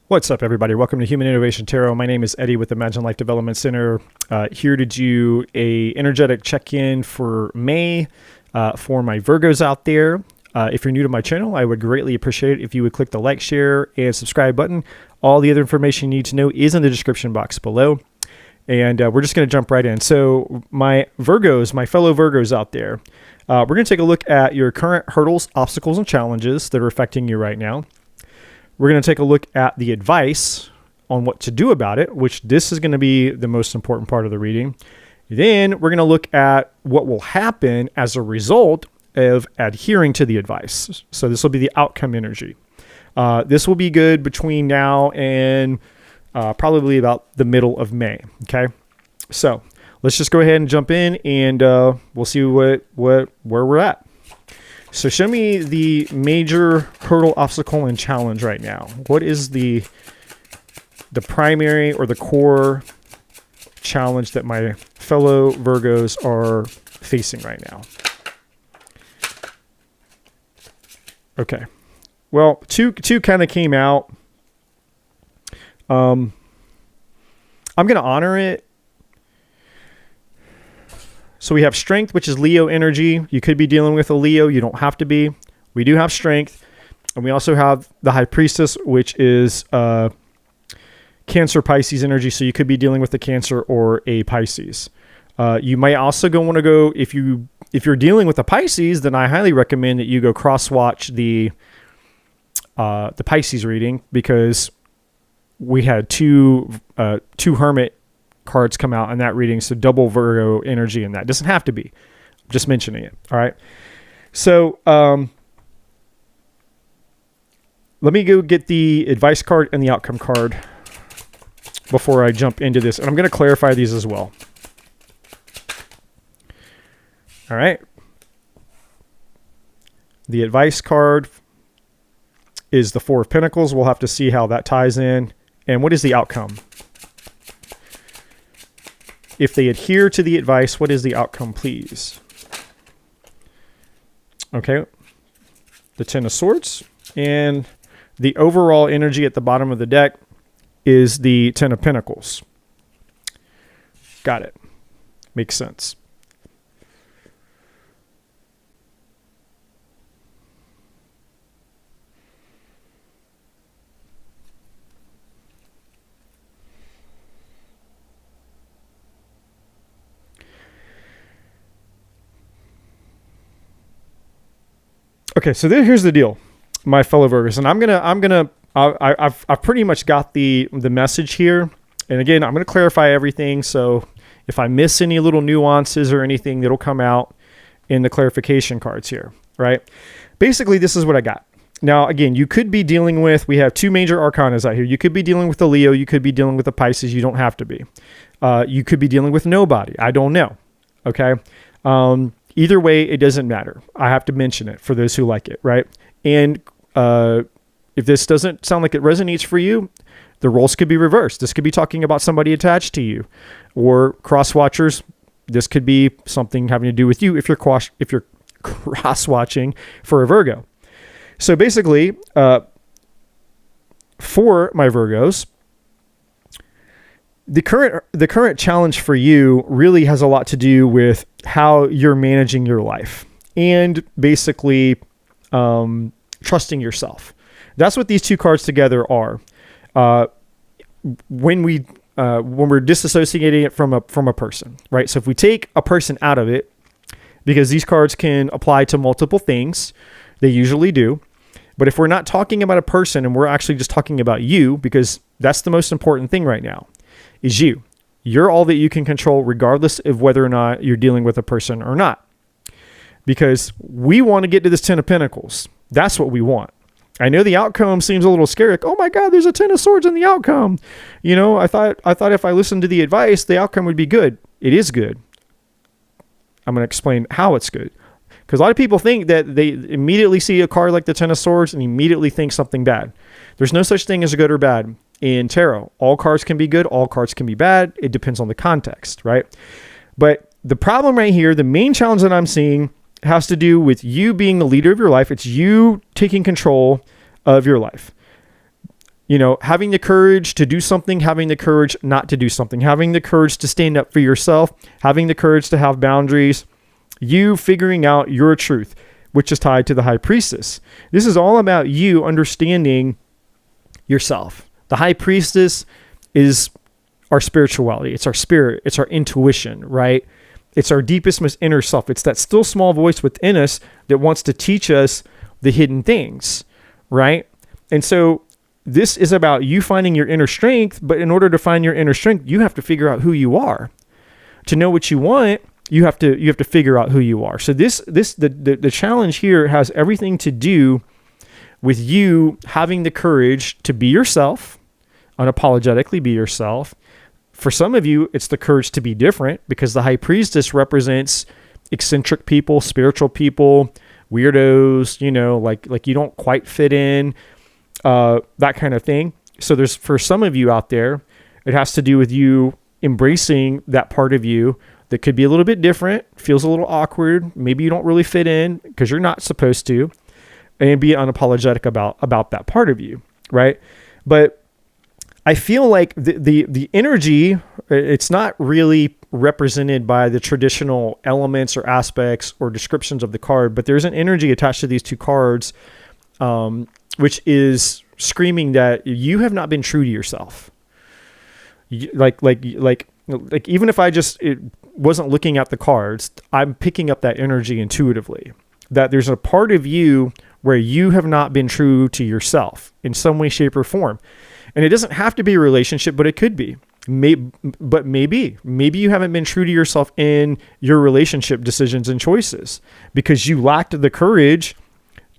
What's up, everybody? Welcome to Human Innovation Tarot. My name is Eddie with Imagine Life Development Center. Here to do a energetic check-in for May for my Virgos out there. If you're new to my channel, I would greatly appreciate it if you would click the like, share, and subscribe button. All the other information you need to know is in the description box below. And we're just going to jump right in. So my Virgos, my fellow Virgos out there, we're going to take a look at your current hurdles, obstacles, and challenges that are affecting you right now. We're going to take a look at the advice on what to do about it, which this is going to be the most important part of the reading. Then we're going to look at what will happen as a result of adhering to the advice. So this will be the outcome energy. This will be good between now and probably about the middle of May. Okay. So let's just go ahead and jump in and we'll see where we're at. So show me the major hurdle, obstacle, and challenge right now. What is the primary or the core challenge that my fellow Virgos are facing right now? Okay. Well, two kind of came out. I'm going to honor it. So we have strength, which is Leo energy. You could be dealing with a Leo. You don't have to be. We do have strength. And we also have the High Priestess, which is Cancer, Pisces energy. So you could be dealing with a Cancer or a Pisces. You might also want to go, if you're dealing with a Pisces, then I highly recommend that you go cross-watch the Pisces reading, because we had two Hermit cards come out in that reading, so double Virgo energy in that. Doesn't have to be. I'm just mentioning it. All right. So let me go get the advice card and the outcome card before I jump into this, and I'm going to clarify these as well. All right. The advice card is the Four of Pentacles. We'll have to see how that ties in. And what is the outcome? If they adhere to the advice, what is the outcome, please? Okay. The Ten of Swords. And the overall energy at the bottom of the deck is the Ten of Pentacles. Got it. Makes sense. Okay, so here's the deal, my fellow Virgos, and I've pretty much got the message here. And again, I'm gonna clarify everything. So if I miss any little nuances or anything, that'll come out in the clarification cards here, right? Basically, this is what I got. Now, again, you could be dealing with, we have two major arcanas out here. You could be dealing with a Leo. You could be dealing with a Pisces. You don't have to be. You could be dealing with nobody. I don't know. Okay. Either way, it doesn't matter. I have to mention it for those who like it, right? And if this doesn't sound like it resonates for you, the roles could be reversed. This could be talking about somebody attached to you, or cross-watchers. This could be something having to do with you if you're cross-watching for a Virgo. So basically, for my Virgos, the current challenge for you really has a lot to do with how you're managing your life and basically trusting yourself. That's what these two cards together are. When we're disassociating it from a person, right? So if we take a person out of it, because these cards can apply to multiple things, they usually do. But if we're not talking about a person and we're actually just talking about you, because that's the most important thing right now, is you. You're all that you can control, regardless of whether or not you're dealing with a person or not. Because we want to get to this Ten of Pentacles. That's what we want. I know the outcome seems a little scary. Like, oh my God, there's a Ten of Swords in the outcome. You know, I thought if I listened to the advice, the outcome would be good. It is good. I'm going to explain how it's good. Because a lot of people think that they immediately see a card like the Ten of Swords and immediately think something bad. There's no such thing as a good or bad in tarot. All cards can be good. All cards can be bad. It depends on the context, right? But the problem right here, the main challenge that I'm seeing has to do with you being the leader of your life. It's you taking control of your life. having the courage to do something, having the courage not to do something, having the courage to stand up for yourself, having the courage to have boundaries, you figuring out your truth, which is tied to the high priestess. This is all about you understanding yourself. The high priestess is our spirituality. It's our spirit. It's our intuition, right? It's our deepest, most inner self. It's that still small voice within us that wants to teach us the hidden things, right? And so this is about you finding your inner strength, but in order to find your inner strength, you have to figure out who you are. To know what you want, you have to figure out who you are. So the challenge here has everything to do with you having the courage to be yourself, unapologetically be yourself. For some of you, it's the courage to be different, because the high priestess represents eccentric people, spiritual people, weirdos, like you don't quite fit in, that kind of thing. So for some of you out there, it has to do with you embracing that part of you that could be a little bit different, feels a little awkward. Maybe you don't really fit in because you're not supposed to, and be unapologetic about that part of you, right? But I feel like the energy, it's not really represented by the traditional elements or aspects or descriptions of the card, but there's an energy attached to these two cards, which is screaming that you have not been true to yourself. Like even if I just wasn't looking at the cards, I'm picking up that energy intuitively, that there's a part of you where you have not been true to yourself in some way, shape, or form. And it doesn't have to be a relationship, but it could be. Maybe you haven't been true to yourself in your relationship decisions and choices because you lacked the courage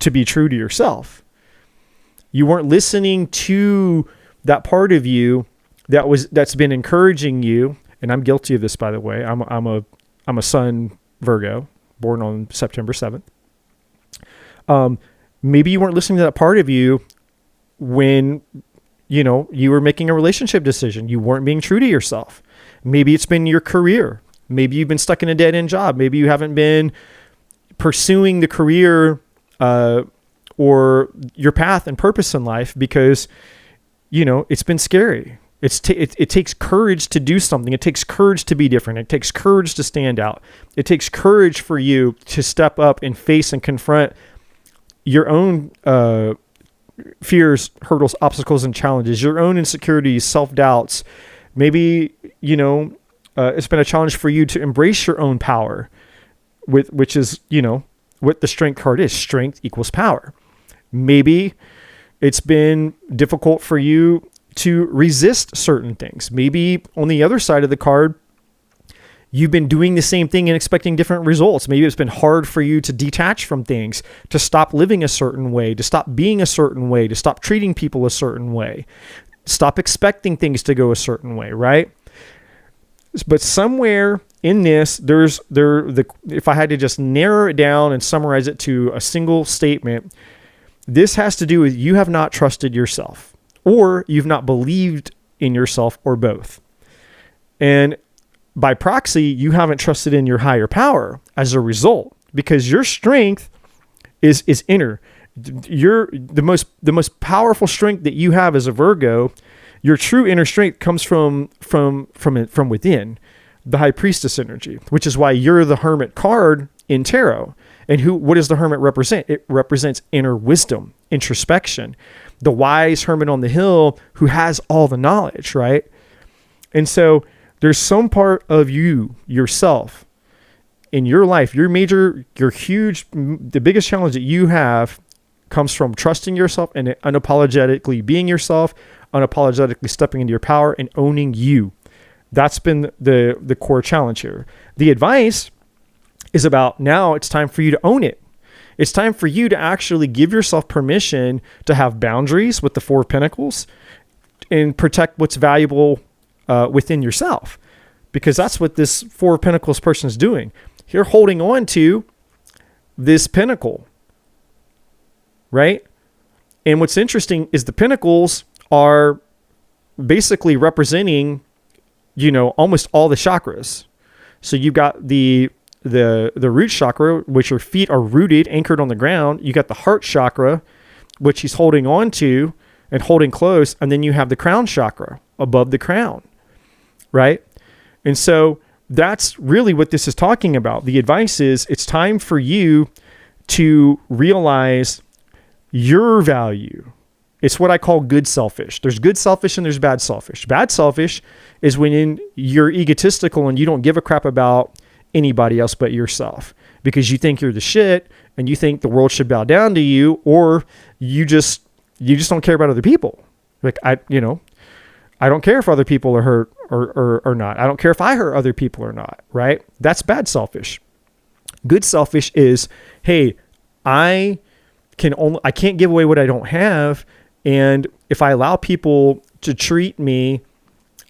to be true to yourself. You weren't listening to that part of you that's been encouraging you. And I'm guilty of this, by the way. I'm a sun Virgo, born on September 7th. Maybe you weren't listening to that part of you when you were making a relationship decision. You weren't being true to yourself. Maybe it's been your career. Maybe you've been stuck in a dead end job. Maybe you haven't been pursuing the career or your path and purpose in life because, it's been scary. It takes courage to do something. It takes courage to be different. It takes courage to stand out. It takes courage for you to step up and face and confront your own fears, hurdles, obstacles, and challenges, your own insecurities, self-doubts. Maybe, it's been a challenge for you to embrace your own power, which is, what the strength card is. Strength equals power. Maybe it's been difficult for you to resist certain things. Maybe on the other side of the card, you've been doing the same thing and expecting different results. Maybe it's been hard for you to detach from things, to stop living a certain way, to stop being a certain way, to stop treating people a certain way, stop expecting things to go a certain way, right? But somewhere in this, if I had to just narrow it down and summarize it to a single statement, this has to do with you have not trusted yourself, or you've not believed in yourself, or both. And by proxy, you haven't trusted in your higher power as a result, because your strength is inner. The most powerful strength that you have as a Virgo, your true inner strength comes from within, the high priestess energy, which is why you're the hermit card in tarot. And what does the hermit represent? It represents inner wisdom, introspection, the wise hermit on the hill who has all the knowledge, right? And so there's some part of you, yourself, in your life, your huge, the biggest challenge that you have comes from trusting yourself and unapologetically being yourself, unapologetically stepping into your power and owning you. That's been the core challenge here. The advice is about now it's time for you to own it. It's time for you to actually give yourself permission to have boundaries with the Four of Pentacles and protect what's valuable within yourself, because that's what this Four of Pentacles person is doing. You're holding on to this pentacle, right? And what's interesting is the pentacles are basically representing, almost all the chakras. So you've got the root chakra, which your feet are rooted, anchored on the ground. You got the heart chakra, which he's holding on to, and holding close. And then you have the crown chakra above the crown, right? And so that's really what this is talking about. The advice is it's time for you to realize your value. It's what I call good selfish. There's good selfish and there's bad selfish. Bad selfish is when you're egotistical and you don't give a crap about anybody else but yourself because you think you're the shit and you think the world should bow down to you, or you just don't care about other people. Like I don't care if other people are hurt or not. I don't care if I hurt other people or not, right? That's bad selfish. Good selfish is, hey, I can't give away what I don't have. And if I allow people to treat me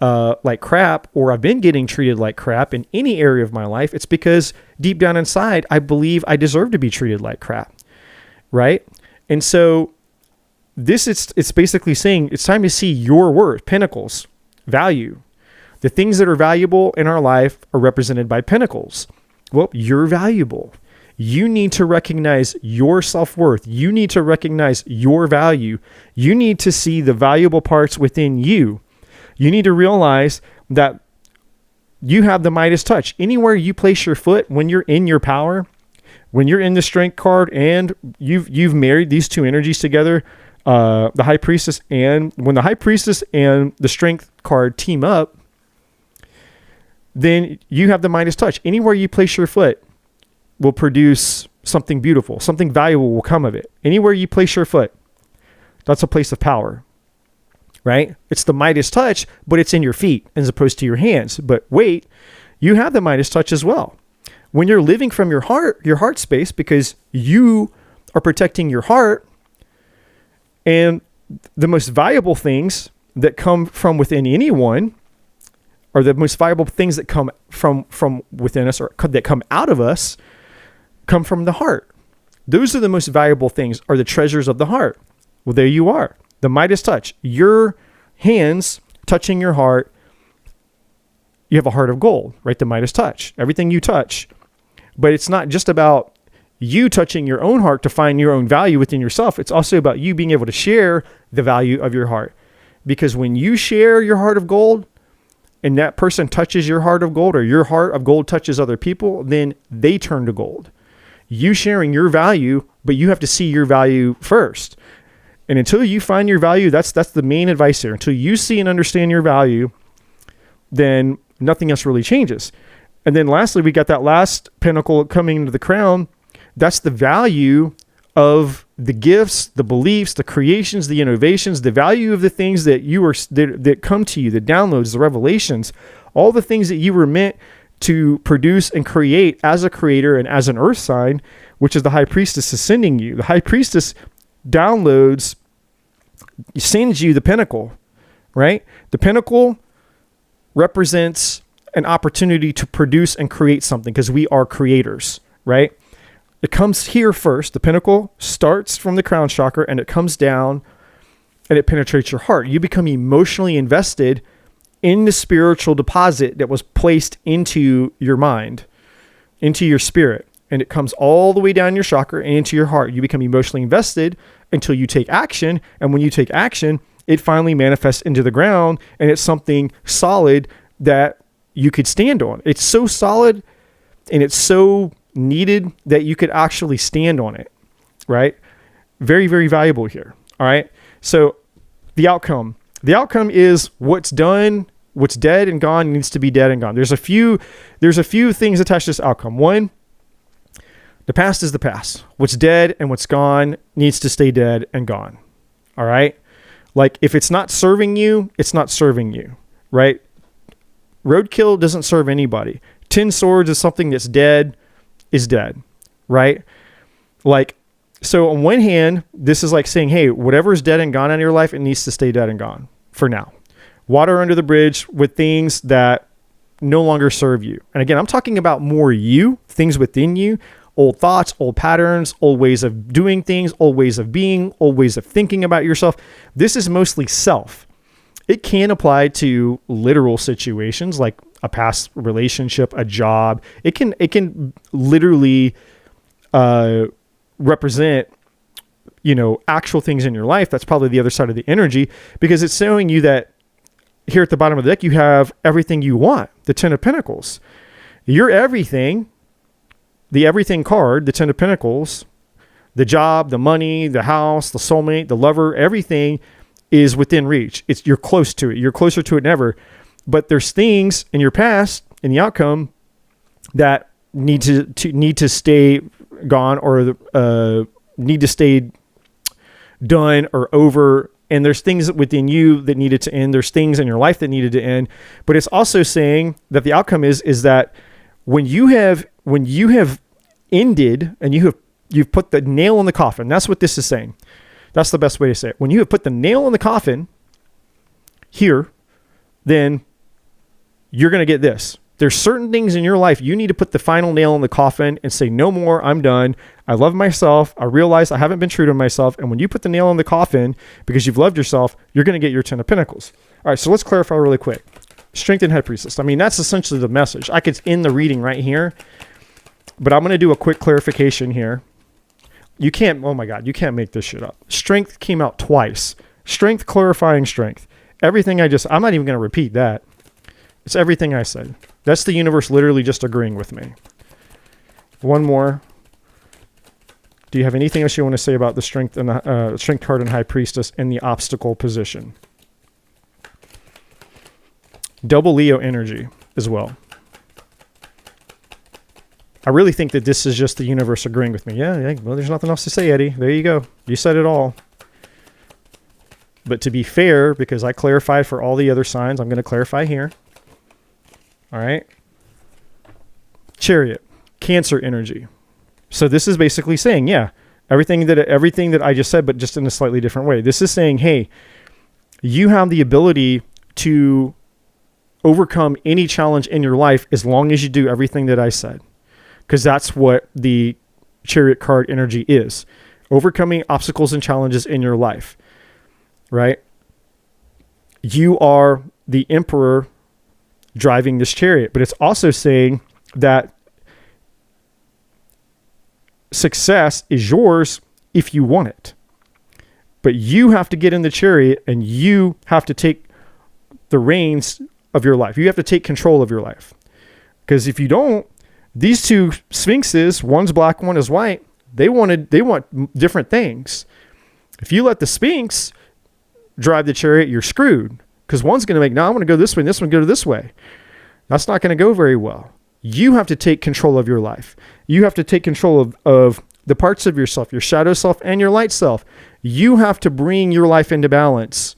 like crap, or I've been getting treated like crap in any area of my life, it's because deep down inside, I believe I deserve to be treated like crap, right? And so it's basically saying it's time to see your worth, pentacles, value. The things that are valuable in our life are represented by pentacles. Well, you're valuable. You need to recognize your self-worth. You need to recognize your value. You need to see the valuable parts within you. You need to realize that you have the Midas touch. Anywhere you place your foot, when you're in your power, when you're in the strength card and you've married these two energies together, the high priestess, and when the high priestess and the strength card team up, then you have the Midas touch. Anywhere you place your foot will produce something beautiful. Something valuable will come of it. Anywhere you place your foot, that's a place of power, right? It's the Midas touch, but it's in your feet as opposed to your hands. But wait, you have the Midas touch as well. When you're living from your heart space, because you are protecting your heart, and the most valuable things that come from within anyone, or the most valuable things that come from within us, or that come out of us, come from the heart. Those are the most valuable things, are the treasures of the heart. Well, there you are. The Midas touch. Your hands touching your heart. You have a heart of gold, right? The Midas touch. Everything you touch. But it's not just about you touching your own heart to find your own value within yourself. It's also about you being able to share the value of your heart. Because when you share your heart of gold, and that person touches your heart of gold, or your heart of gold touches other people, then they turn to gold. You sharing your value, but you have to see your value first. And until you find your value, that's the main advice here. Until you see and understand your value, then nothing else really changes. And then lastly, we got that last pentacle coming into the crown. That's the value of the gifts, the beliefs, the creations, the innovations, the value of the things that that come to you, the downloads, the revelations, all the things that you were meant to produce and create as a creator and as an earth sign, which is the high priestess ascending you. The high priestess downloads, sends you the pinnacle, right? The pinnacle represents an opportunity to produce and create something, because we are creators, right? It comes here first. The pinnacle starts from the crown chakra and it comes down and it penetrates your heart. You become emotionally invested in the spiritual deposit that was placed into your mind, into your spirit. And it comes all the way down your chakra and into your heart. You become emotionally invested until you take action. And when you take action, it finally manifests into the ground, and it's something solid that you could stand on. It's so solid and it's so needed that you could actually stand on it, right? Very, very valuable here. All right. So the outcome is what's done, what's dead and gone needs to be dead and gone. There's a few things attached to this outcome. One, the past is the past. What's dead and what's gone needs to stay dead and gone. All right. Like if it's not serving you, it's not serving you, right? Roadkill doesn't serve anybody. 10 swords is something that's dead, is dead, right? Like, so on one hand, this is like saying, hey, whatever is dead and gone out of your life, it needs to stay dead and gone for now. Water under the bridge with things that no longer serve you. And again, I'm talking about more you, things within you, old thoughts, old patterns, old ways of doing things, old ways of being, old ways of thinking about yourself. This is mostly self. It can apply to literal situations like a past relationship, a job. It can literally represent actual things in your life, that's probably the other side of the energy, because it's showing you that here at the bottom of the deck, you have everything you want, the 10 of Pentacles. You're everything, the everything card, the 10 of Pentacles, the job, the money, the house, the soulmate, the lover, everything is within reach. You're close to it. You're closer to it than ever. But there's things in your past, in the outcome, that need to stay gone, or need to stay done or over. And there's things within you that needed to end. There's things in your life that needed to end. But it's also saying that the outcome is that when you have ended and you've put the nail in the coffin, that's what this is saying. That's the best way to say it. When you have put the nail in the coffin here, then you're going to get this. There's certain things in your life you need to put the final nail in the coffin and say, no more, I'm done. I love myself. I realize I haven't been true to myself. And when you put the nail in the coffin because you've loved yourself, you're going to get your 10 of Pentacles. All right, so let's clarify really quick. Strength and High Priestess. I mean, that's essentially the message. I could end the reading right here, but I'm going to do a quick clarification here. You can't, oh my God, you can't make this shit up. Strength came out twice. Strength, clarifying strength. Everything I'm not even going to repeat that. It's everything I said. That's the universe literally just agreeing with me. One more. Do you have anything else you want to say about the strength and the strength card and High Priestess in the obstacle position? Double Leo energy as well. I really think that this is just the universe agreeing with me. Yeah, well, there's nothing else to say, Eddie. There you go. You said it all. But to be fair, because I clarified for all the other signs, I'm going to clarify here. All right. Chariot, Cancer energy. So this is basically saying, yeah, everything that I just said, but just in a slightly different way. This is saying, hey, you have the ability to overcome any challenge in your life as long as you do everything that I said. Because that's what the Chariot card energy is. Overcoming obstacles and challenges in your life. Right? You are the emperor driving this chariot. But it's also saying that success is yours if you want it. But you have to get in the chariot and you have to take the reins of your life. You have to take control of your life. Because if you don't, these two sphinxes, one's black, one is white, they want different things. If you let the sphinx drive the chariot, you're screwed. Because one's going to make, no, I want to go this way, and this one go this way. That's not going to go very well. You have to take control of your life. You have to take control of the parts of yourself, your shadow self and your light self. You have to bring your life into balance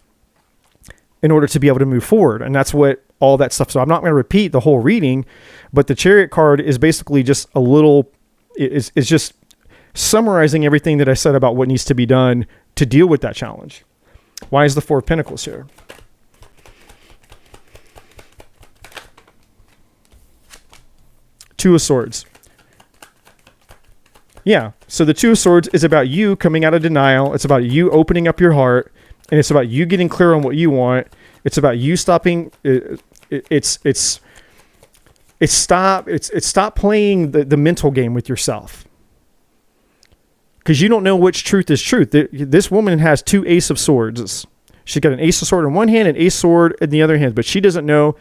in order to be able to move forward. And that's what all that stuff. So I'm not going to repeat the whole reading, but the Chariot card is basically just a little, it's just summarizing everything that I said about what needs to be done to deal with that challenge. Why is the Four of Pentacles here? Two of Swords. Yeah, so the Two of Swords is about you coming out of denial. It's about you opening up your heart, and it's about you getting clear on what you want. It's about you stopping. It's stop playing the mental game with yourself, because you don't know which truth is truth. This woman has two Ace of Swords. She's got an Ace of Sword in one hand and Ace Sword in the other hand, but she doesn't know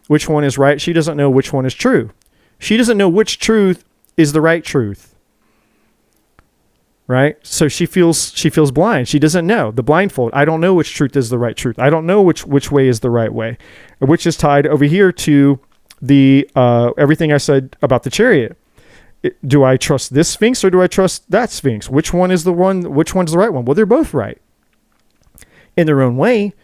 which one is right. She doesn't know which one is true. She doesn't know which truth is the right truth. Right? So she feels blind. She doesn't know. The blindfold. I don't know which truth is the right truth. I don't know which way is the right way, which is tied over here to the everything I said about the Chariot. Do I trust this Sphinx or do I trust that Sphinx? Which one is the one? Which one's the right one? Well, they're both right in their own way.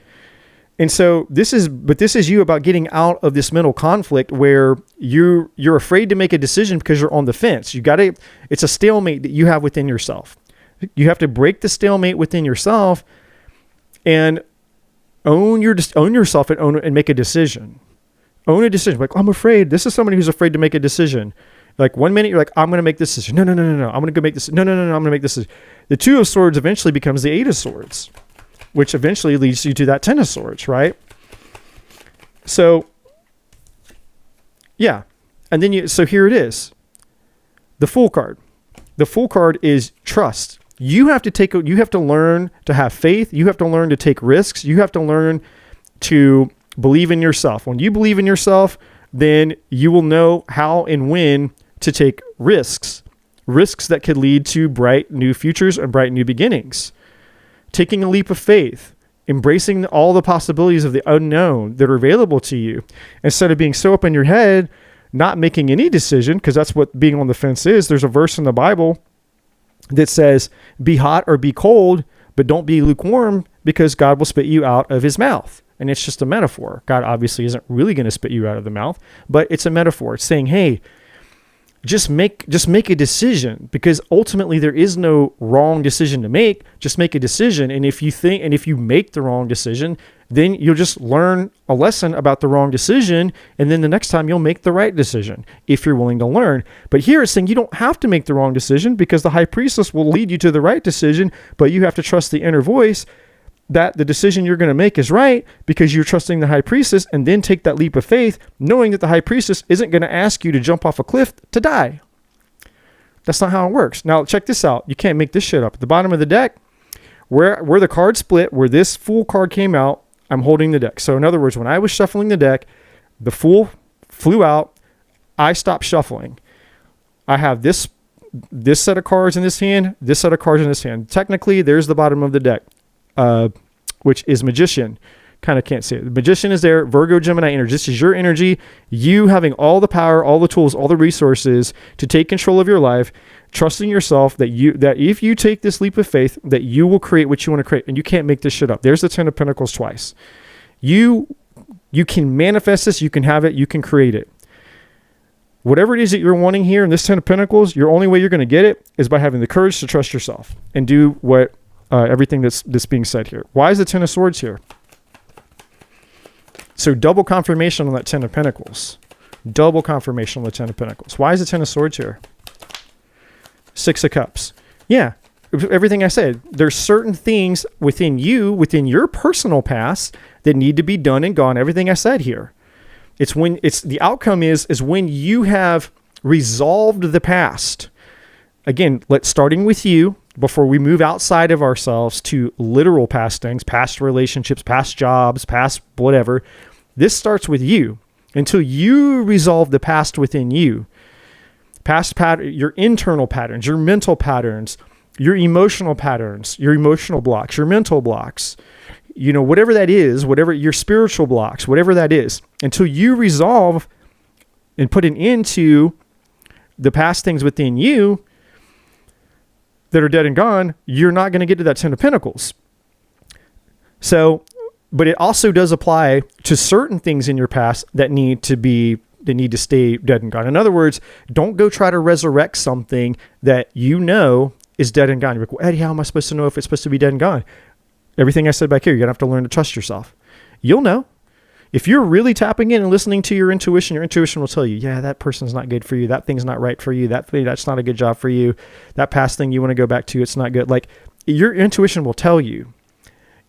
And so this is you about getting out of this mental conflict where you're afraid to make a decision because you're on the fence. It's a stalemate that you have within yourself. You have to break the stalemate within yourself and own yourself and make a decision. Own a decision. Like, I'm afraid. This is somebody who's afraid to make a decision. Like 1 minute you're like, I'm going to make this decision. No. I'm going to go make this. No. I'm going to make this decision. The Two of Swords eventually becomes the Eight of Swords, which eventually leads you to that Ten of Swords, right? So, yeah. And then so here it is. The Fool card. The Fool card is trust. You have to learn to have faith. You have to learn to take risks. You have to learn to believe in yourself. When you believe in yourself, then you will know how and when to take risks that could lead to bright new futures and bright new beginnings. Taking a leap of faith, embracing all the possibilities of the unknown that are available to you, instead of being so up in your head, not making any decision, because that's what being on the fence is. There's a verse in the Bible that says, be hot or be cold, but don't be lukewarm, because God will spit you out of his mouth. And it's just a metaphor. God obviously isn't really going to spit you out of the mouth, but it's a metaphor. It's saying, hey, just make a decision, because ultimately there is no wrong decision to make. Just make a decision. And if you make the wrong decision, then you'll just learn a lesson about the wrong decision. And then the next time you'll make the right decision if you're willing to learn. But here it's saying you don't have to make the wrong decision, because the high priestess will lead you to the right decision, but you have to trust the inner voice that the decision you're going to make is right, because you're trusting the high priestess, and then take that leap of faith, knowing that the high priestess isn't going to ask you to jump off a cliff to die. That's not how it works. Now, check this out. You can't make this shit up. At the bottom of the deck, where the card split, where this Fool card came out, I'm holding the deck. So in other words, when I was shuffling the deck, the Fool flew out. I stopped shuffling. I have this set of cards in this hand, this set of cards in this hand. Technically, there's the bottom of the deck. Which is Magician. Kind of can't see it. The Magician is there. Virgo, Gemini energy. This is your energy. You having all the power, all the tools, all the resources to take control of your life, trusting yourself that if you take this leap of faith, that you will create what you want to create. And you can't make this shit up. There's the 10 of Pentacles twice. You can manifest this. You can have it. You can create it. Whatever it is that you're wanting here in this 10 of Pentacles, your only way you're going to get it is by having the courage to trust yourself and do what everything that's being said here. Why is the 10 of Swords here? So double confirmation on that 10 of Pentacles. Double confirmation on the 10 of Pentacles. Why is the 10 of Swords here? 6 of Cups. Yeah, everything I said. There's certain things within you, within your personal past, that need to be done and gone. Everything I said here. The outcome is when you have resolved the past. Again, starting with you, before we move outside of ourselves to literal past things, past relationships, past jobs, past whatever. This starts with you. Until you resolve the past within you. Past pattern, your internal patterns, your mental patterns, your emotional patterns, your emotional blocks, your mental blocks. Whatever that is, whatever your spiritual blocks, whatever that is. Until you resolve and put an end to the past things within you that are dead and gone, you're not going to get to that 10 of Pentacles. So, but it also does apply to certain things in your past that need to stay dead and gone. In other words, don't go try to resurrect something that is dead and gone. You're like, well, Eddie, how am I supposed to know if it's supposed to be dead and gone? Everything I said back here, you're going to have to learn to trust yourself. You'll know. If you're really tapping in and listening to your intuition will tell you, yeah, that person's not good for you. That thing's not right for you. That's not a good job for you. That past thing you want to go back to, it's not good. Like, your intuition will tell you,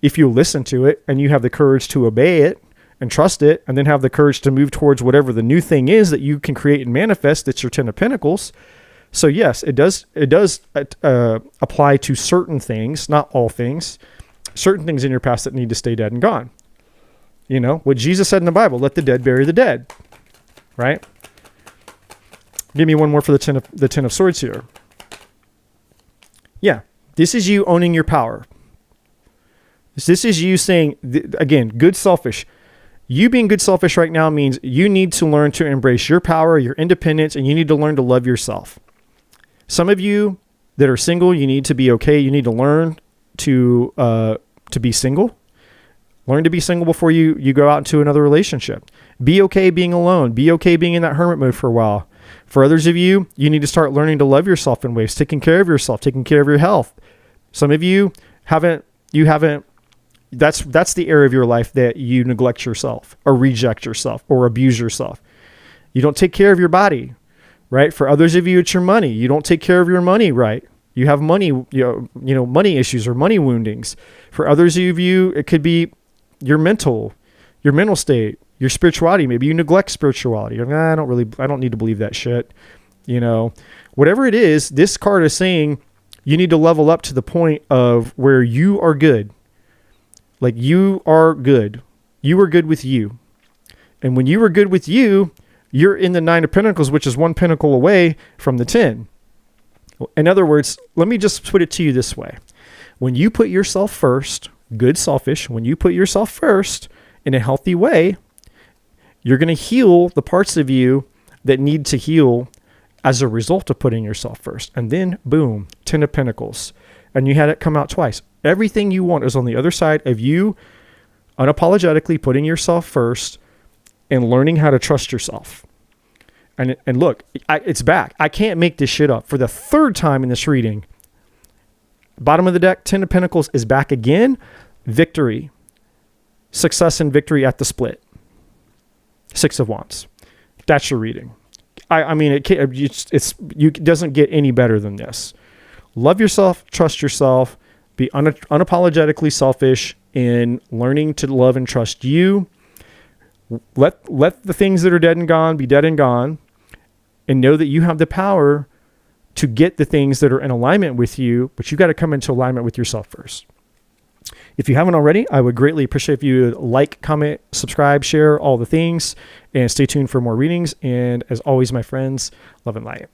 if you listen to it and you have the courage to obey it and trust it, and then have the courage to move towards whatever the new thing is that you can create and manifest. That's your 10 of Pentacles. So yes, it does apply to certain things, not all things, certain things in your past that need to stay dead and gone. What Jesus said in the Bible, let the dead bury the dead, right? Give me one more for the 10 of Swords here. Yeah, this is you owning your power. This is you saying, again, good selfish. You being good selfish right now means you need to learn to embrace your power, your independence, and you need to learn to love yourself. Some of you that are single, you need to be okay. You need to learn to be single. Learn to be single before you go out into another relationship. Be okay being alone. Be okay being in that hermit mode for a while. For others of you, you need to start learning to love yourself in ways, taking care of yourself, taking care of your health. Some of you haven't, that's the area of your life that you neglect yourself or reject yourself or abuse yourself. You don't take care of your body, right? For others of you, it's your money. You don't take care of your money right. You have money, money issues or money woundings. For others of you, it could be your mental state, your spirituality. Maybe you neglect spirituality. I don't need to believe that shit. Whatever it is, this card is saying You need to level up to the point of where you are good. Like you are good. You are good with you. And when you are good with you, you're in the 9 of Pentacles, which is 1 pentacle away from the 10. In other words, let me just put it to you this way. When you put yourself first, good selfish, when you put yourself first in a healthy way, you're going to heal the parts of you that need to heal as a result of putting yourself first. And then, boom, 10 of Pentacles. And you had it come out twice. Everything you want is on the other side of you unapologetically putting yourself first and learning how to trust yourself. And look, it's back. I can't make this shit up. For the 3rd time in this reading, bottom of the deck, 10 of Pentacles is back again. Victory. Success and victory at the split. 6 of Wands. That's your reading. I mean, it doesn't get any better than this. Love yourself, trust yourself, be unapologetically selfish in learning to love and trust you. Let the things that are dead and gone be dead and gone, and know that you have the power to get the things that are in alignment with you, but you got to come into alignment with yourself first. If you haven't already, I would greatly appreciate if you like, comment, subscribe, share all the things, and stay tuned for more readings. And as always, my friends, love and light.